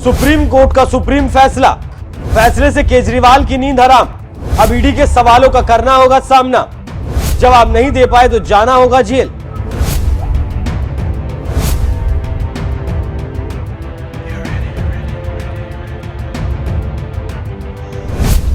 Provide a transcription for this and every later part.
Supreme court का supreme फैसला, फैसले से केजरीवाल की नींद हराम। अब ईडी के सवालों का करना होगा सामना, जवाब नहीं दे पाए तो जाना होगा जेल।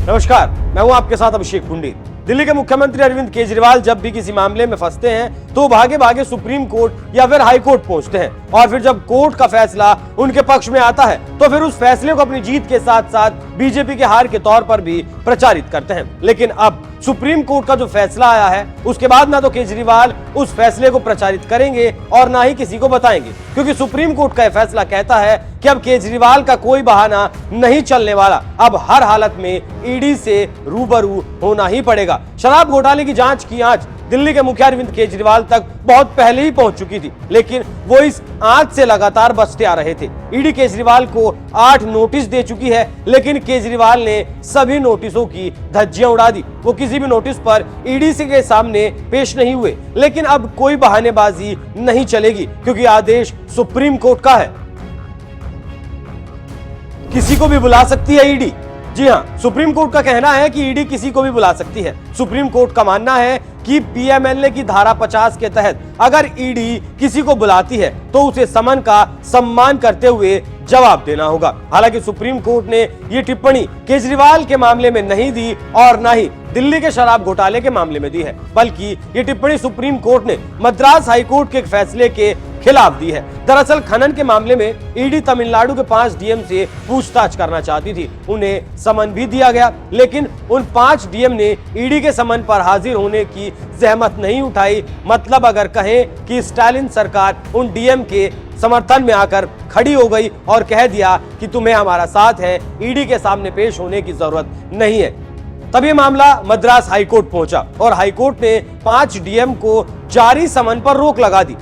नमस्कार, मैं हूं आपके साथ अभिषेक पुंडी। दिल्ली के मुख्यमंत्री अरविंद केजरीवाल जब भी किसी मामले में फंसते हैं तो भागे भागे सुप्रीम कोर्ट या फिर हाई कोर्ट पहुंचते हैं, और फिर जब कोर्ट का फैसला उनके पक्ष में आता है तो फिर उस फैसले को अपनी जीत के साथ साथ बीजेपी के हार के तौर पर भी प्रचारित करते हैं। लेकिन अब सुप्रीम कोर्ट का जो फैसला आया है उसके बाद ना तो केजरीवाल उस फैसले को प्रचारित करेंगे और ना ही किसी को बताएंगे, क्योंकि सुप्रीम कोर्ट का यह फैसला कहता है कि अब केजरीवाल का कोई बहाना नहीं चलने वाला। अब हर हालत में ईडी से रूबरू होना ही पड़ेगा। शराब घोटाले की जांच की आंच दिल्ली के मुखिया अरविंद केजरीवाल तक बहुत पहले ही पहुंच चुकी थी, लेकिन वो इस आंच से लगातार बचते आ रहे थे। ईडी केजरीवाल को 8 नोटिस दे चुकी है, लेकिन केजरीवाल ने सभी नोटिसों की धज्जियां उड़ा दी। वो किसी भी नोटिस पर ईडी के सामने पेश नहीं हुए। लेकिन अब कोई बहानेबाजी नहीं चलेगी, क्योंकि आदेश सुप्रीम कोर्ट का है। किसी को भी बुला सकती है ईडी। जी हां, सुप्रीम कोर्ट का कहना है कि ईडी किसी को भी बुला सकती है। सुप्रीम कोर्ट का मानना है कि पीएमएलए की धारा 50 के तहत अगर ईडी किसी को बुलाती है तो उसे समन का सम्मान करते हुए जवाब देना होगा। हालांकि सुप्रीम कोर्ट ने यह टिप्पणी केजरीवाल के मामले में नहीं दी और न ही दिल्ली के शराब घोटाले के मामले में दी है, बल्कि ये टिप्पणी सुप्रीम कोर्ट ने मद्रास हाईकोर्ट के फैसले के खिलाफ दी है। दरअसल खनन के मामले में ईडी तमिलनाडु के 5 डीएम से पूछताछ करना चाहती थी। उन्हें समन भी दिया गया, लेकिन उन 5 डीएम ने ईडी के समन पर हाजिर होने की जहमत नहीं उठाई। मतलब अगर कहें कि स्टालिन सरकार उन डीएम के समर्थन में आकर खड़ी हो गई और कह दिया कि तुम्हें हमारा साथ है, ईडी के सामने पेश होने की जरूरत नहीं है। तब ये मामला मद्रास हाईकोर्ट पहुंचा और हाईकोर्ट ने 5 डीएम को जारी समन पर रोक लगा दी,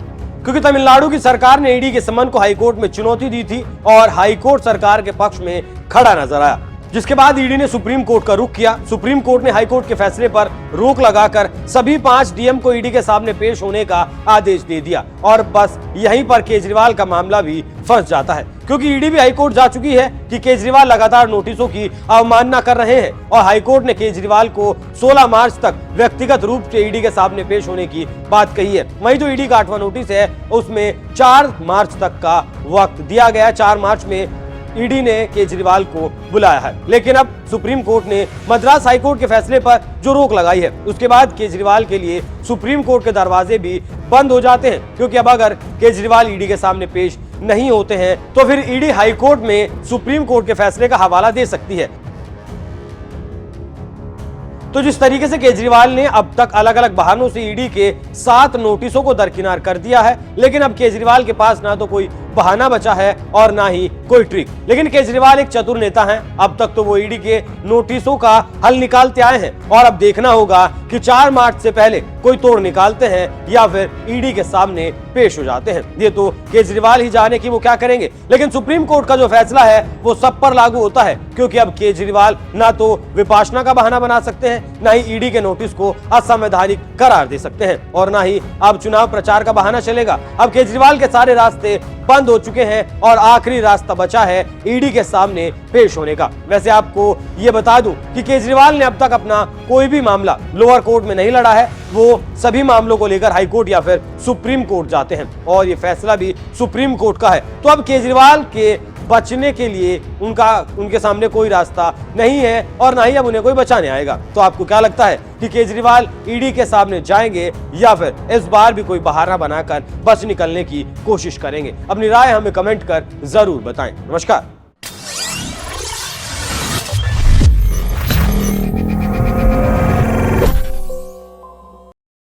क्योंकि तमिलनाडु की सरकार ने ईडी के समन को हाईकोर्ट में चुनौती दी थी और हाईकोर्ट सरकार के पक्ष में खड़ा नजर आया। जिसके बाद ईडी ने सुप्रीम कोर्ट का रुख किया। सुप्रीम कोर्ट ने हाईकोर्ट के फैसले पर रोक लगाकर सभी 5 डीएम को ईडी के सामने पेश होने का आदेश दे दिया, और बस यहीं पर केजरीवाल का मामला भी फंस जाता है, क्योंकि ईडी भी हाईकोर्ट जा चुकी है कि केजरीवाल लगातार नोटिसों की अवमानना कर रहे हैं, और हाईकोर्ट ने केजरीवाल को 16 मार्च तक व्यक्तिगत रूप से ईडी के सामने पेश होने की बात कही है। वहीं जो ईडी का 8वां नोटिस है उसमें 4 मार्च तक का वक्त दिया गया। 4 मार्च में ईडी ने केजरीवाल को बुलाया है, लेकिन अब सुप्रीम कोर्ट ने मद्रास हाईकोर्ट के फैसले पर जो रोक लगाई है उसके बाद केजरीवाल के लिए सुप्रीम कोर्ट के दरवाजे भी बंद हो जाते हैं, क्योंकि अब अगर केजरीवाल ईडी के सामने पेश नहीं होते हैं तो फिर ईडी हाईकोर्ट में सुप्रीम कोर्ट के फैसले का हवाला दे सकती है। तो जिस तरीके से केजरीवाल ने अब तक अलग अलग बहानों से ईडी के 7 नोटिसों को दरकिनार कर दिया है, लेकिन अब केजरीवाल के पास ना तो कोई बहाना बचा है और ना ही कोई ट्रिक। लेकिन केजरीवाल एक चतुर नेता हैं। अब तक तो वो ईडी के नोटिसों का हल निकालते आए हैं, और अब देखना होगा कि 4 मार्च से पहले कोई तोड़ निकालते हैं या फिर ईडी के सामने पेश हो जाते हैं। ये तो केजरीवाल ही जाने कि वो क्या करेंगे। लेकिन सुप्रीम कोर्ट का जो फैसला है वो सब पर लागू होता है, क्योंकि अब केजरीवाल ना तो विपाशना का बहाना बना सकते हैं, ना ही ईडी के नोटिस को असंवैधानिक करार दे सकते हैं, और ना ही अब चुनाव प्रचार का बहाना चलेगा। अब केजरीवाल के सारे रास्ते बंद हो चुके हैं और आखिरी रास्ता बचा है ईडी के सामने पेश होने का। वैसे आपको ये बता दूं कि केजरीवाल ने अब तक अपना कोई भी मामला लोअर कोर्ट में नहीं लड़ा है। वो सभी मामलों को लेकर हाई कोर्ट या फिर सुप्रीम कोर्ट जाते हैं, और ये फैसला भी सुप्रीम कोर्ट का है। तो अब केजरीवाल के बचने के लिए उनके सामने कोई रास्ता नहीं है, और ना ही अब उन्हें कोई बचाने आएगा। तो आपको क्या लगता है कि केजरीवाल ईडी के सामने जाएंगे या फिर इस बार भी कोई बहाना बनाकर बच निकलने की कोशिश करेंगे? अपनी राय हमें कमेंट कर जरूर बताएं। नमस्कार।